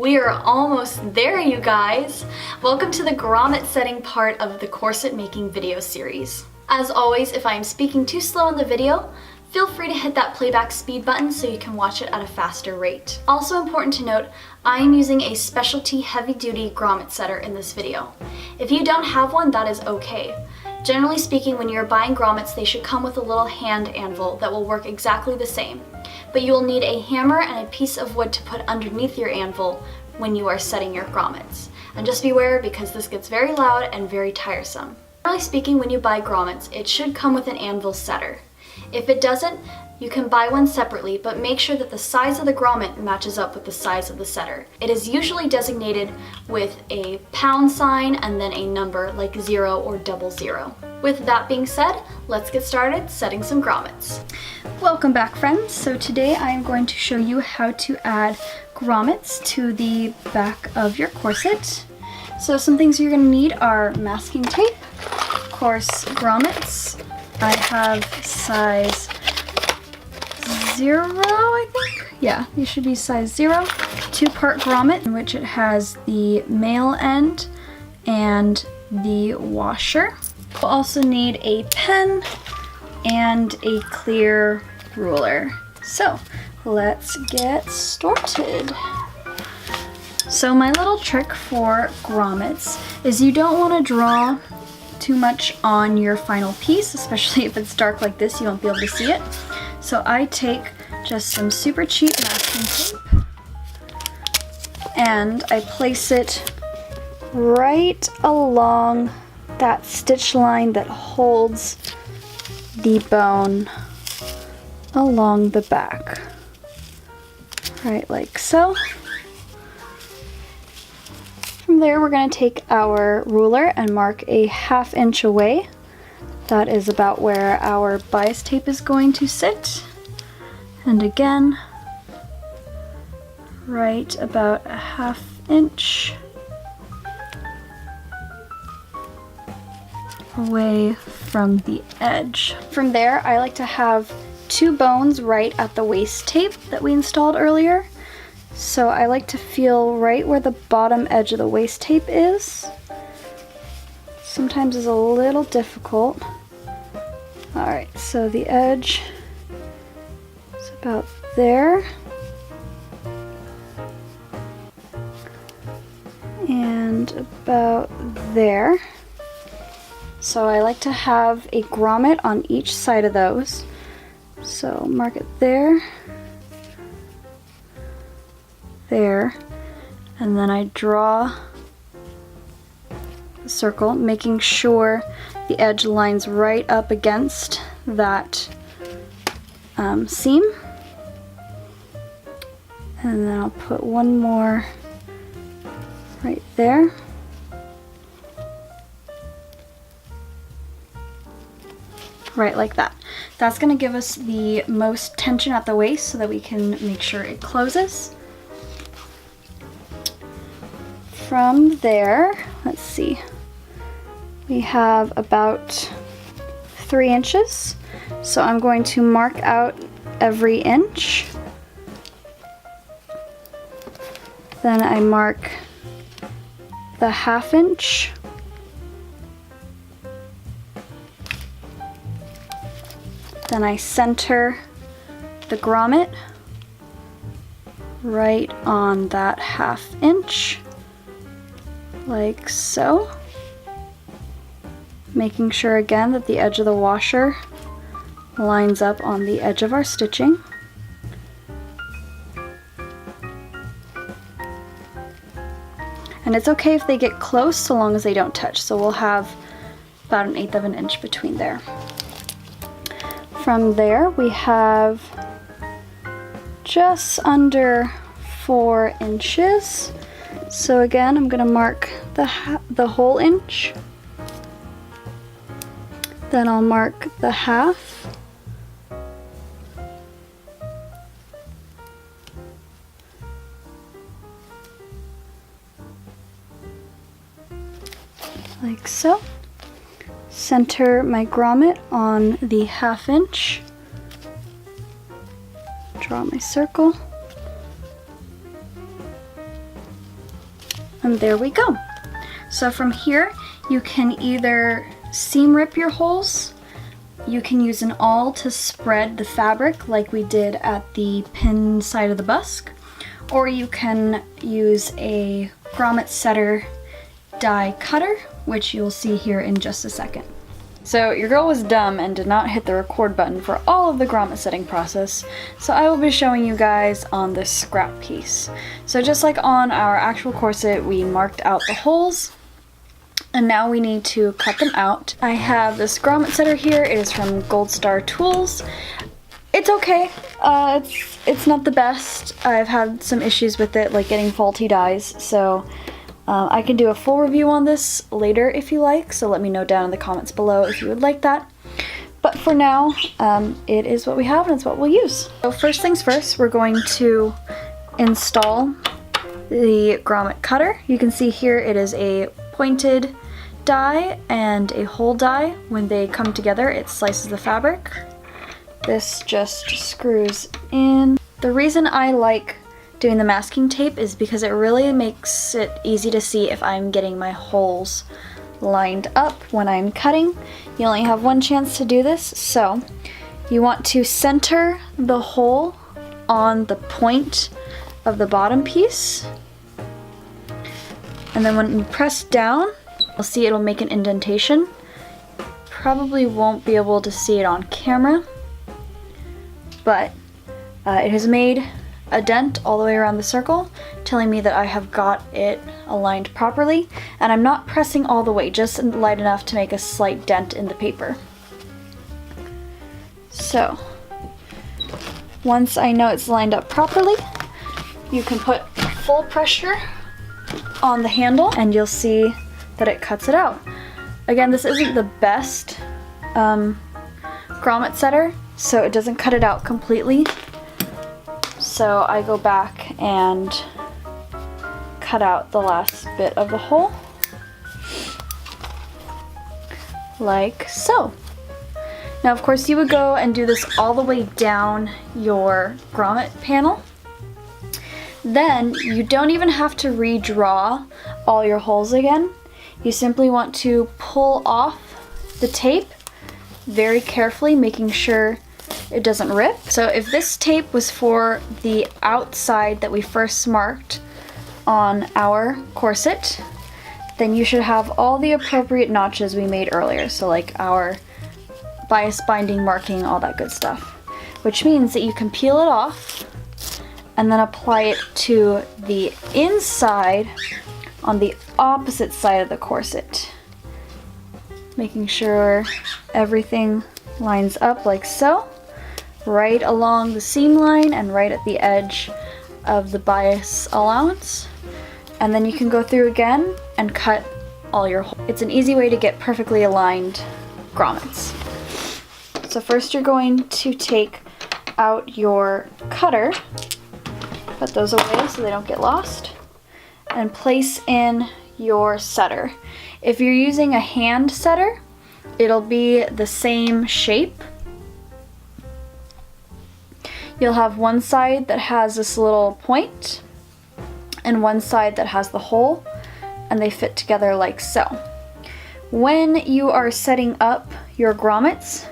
We are almost there, you guys! Welcome to the grommet setting part of the corset making video series. As always, if I am speaking too slow in the video, feel free to hit that playback speed button so you can watch it at a faster rate. Also important to note, I am using a specialty heavy-duty grommet setter in this video. If you don't have one, that is okay. Generally speaking, when you're buying grommets, they should come with a little hand anvil that will work exactly the same. But you will need a hammer and a piece of wood to put underneath your anvil when you are setting your grommets. And just beware because this gets very loud and very tiresome. Generally speaking, when you buy grommets, it should come with an anvil setter. If it doesn't, you can buy one separately, but make sure that the size of the grommet matches up with the size of the setter. It is usually designated with a pound sign and then a number like 0 or 00. With that being said, let's get started setting some grommets. Welcome back, friends. So today I am going to show you how to add grommets to the back of your corset. So some things you're going to need are masking tape, of course grommets. I have size 0, I think. Yeah, these should be size 0. 2-part grommet in which it has the male end and the washer. We'll also need a pen and a clear ruler. So let's get started. So my little trick for grommets is you don't want to draw too much on your final piece, especially if it's dark like this, you won't be able to see it. So I take just some super cheap masking tape and I place it right along that stitch line that holds the bone along the back. Right, like so. From there, we're going to take our ruler and mark a 1/2 inch away. That is about where our bias tape is going to sit. And again, right about a 1/2 inch away from the edge. From there, I like to have 2 bones right at the waist tape that we installed earlier. So I like to feel right where the bottom edge of the waist tape is. Sometimes it's a little difficult. Alright, so the edge is about there. And about there. So I like to have a grommet on each side of those. So mark it there, there, and then I draw a circle, making sure the edge lines right up against that seam. And then I'll put one more right there. Right like that. That's going to give us the most tension at the waist so that we can make sure it closes. From there, let's see, we have about 3 inches. So I'm going to mark out every inch. Then I mark the 1/2 inch. Then I center the grommet right on that 1/2 inch, like so. Making sure again that the edge of the washer lines up on the edge of our stitching. And it's okay if they get close so long as they don't touch. So we'll have about 1/8 of an inch between there. From there, we have just under 4 inches. So again, I'm going to mark the whole inch. Then I'll mark the 1/2. Like so. Center my grommet on the 1/2 inch. Draw my circle. And there we go. So from here, you can either seam rip your holes, you can use an awl to spread the fabric like we did at the pin side of the busk, or you can use a grommet setter die cutter, which you'll see here in just a second. So your girl was dumb and did not hit the record button for all of the grommet setting process, so I will be showing you guys on this scrap piece. So just like on our actual corset, we marked out the holes, and now we need to cut them out. I have this grommet setter here. It is from Gold Star Tools. It's okay. It's not the best. I've had some issues with it, like getting faulty dies, so I can do a full review on this later if you like, so let me know down in the comments below if you would like that. But for now, it is what we have and it's what we'll use. So first things first, we're going to install the grommet cutter. You can see here it is a pointed die and a hole die. When they come together, it slices the fabric. This just screws in. The reason I like doing the masking tape is because it really makes it easy to see if I'm getting my holes lined up when I'm cutting. You only have one chance to do this, so you want to center the hole on the point of the bottom piece, and then when you press down, you'll see it'll make an indentation. Probably won't be able to see it on camera, but it has made a dent all the way around the circle, telling me that I have got it aligned properly, and I'm not pressing all the way, just light enough to make a slight dent in the paper. So once I know it's lined up properly, you can put full pressure on the handle and you'll see that it cuts it out. Again, this isn't the best grommet setter, so it doesn't cut it out completely. So I go back and cut out the last bit of the hole, like so. Now of course you would go and do this all the way down your grommet panel. Then you don't even have to redraw all your holes again. You simply want to pull off the tape very carefully, making sure it doesn't rip. So if this tape was for the outside that we first marked on our corset, then you should have all the appropriate notches we made earlier. So like our bias binding, marking, all that good stuff. Which means that you can peel it off and then apply it to the inside on the opposite side of the corset. Making sure everything lines up like so, right along the seam line and right at the edge of the bias allowance. And then you can go through again and cut all your holes. It's an easy way to get perfectly aligned grommets. So first you're going to take out your cutter, put those away so they don't get lost, and place in your setter. If you're using a hand setter, it'll be the same shape. You'll have one side that has this little point and one side that has the hole, and they fit together like so. When you are setting up your grommets,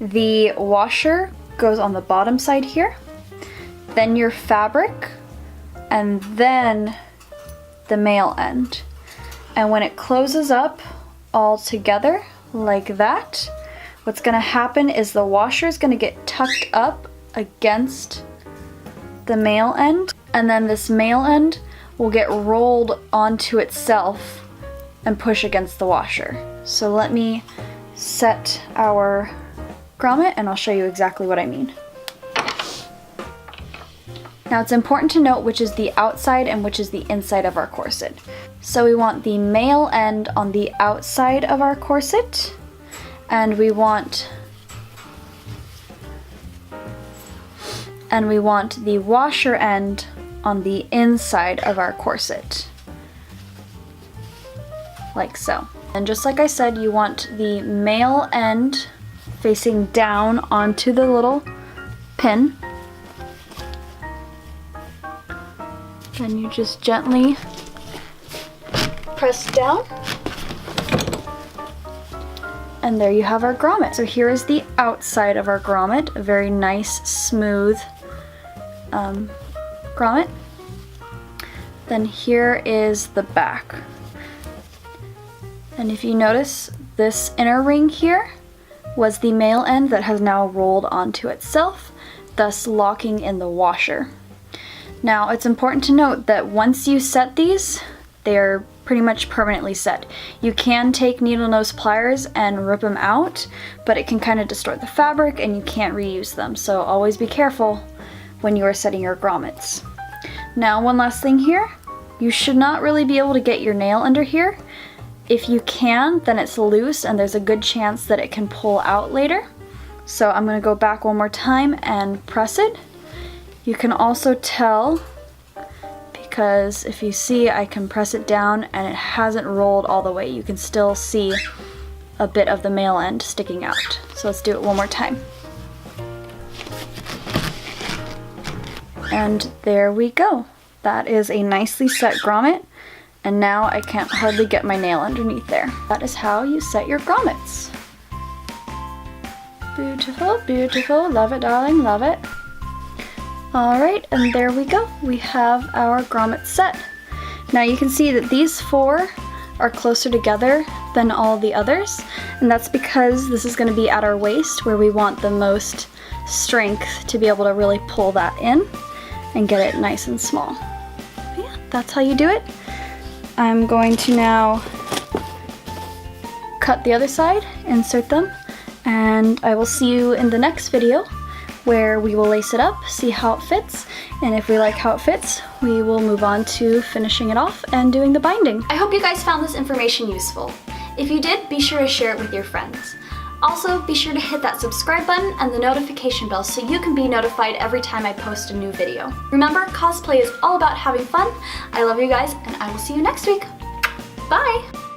the washer goes on the bottom side here, then your fabric, and then the male end. And when it closes up all together like that, what's gonna happen is the washer is gonna get tucked up against the male end, and then this male end will get rolled onto itself and push against the washer. So let me set our grommet and I'll show you exactly what I mean. Now it's important to note which is the outside and which is the inside of our corset. So we want the male end on the outside of our corset, and we want the washer end on the inside of our corset, like so. And just like I said, you want the male end facing down onto the little pin. Then you just gently press down. And there you have our grommet. So here is the outside of our grommet, a very nice, smooth grommet. Then here is the back. And if you notice, this inner ring here was the male end that has now rolled onto itself, thus locking in the washer. Now it's important to note that once you set these, they're pretty much permanently set. You can take needle nose pliers and rip them out, but it can kind of distort the fabric and you can't reuse them, so always be careful when you are setting your grommets. Now one last thing here, you should not really be able to get your nail under here. If you can, then it's loose and there's a good chance that it can pull out later. So I'm going to go back one more time and press it. You can also tell, because if you see, I can press it down and it hasn't rolled all the way. You can still see a bit of the male end sticking out. So let's do it one more time. And there we go. That is a nicely set grommet. And now I can't hardly get my nail underneath there. That is how you set your grommets. Beautiful, beautiful. Love it, darling, love it. Alright, and there we go. We have our grommet set. Now you can see that these four are closer together than all the others, and that's because this is going to be at our waist where we want the most strength to be able to really pull that in and get it nice and small. But yeah, that's how you do it. I'm going to now cut the other side, insert them, and I will see you in the next video where we will lace it up, see how it fits, and if we like how it fits, we will move on to finishing it off and doing the binding. I hope you guys found this information useful. If you did, be sure to share it with your friends. Also, be sure to hit that subscribe button and the notification bell so you can be notified every time I post a new video. Remember, cosplay is all about having fun. I love you guys, and I will see you next week. Bye!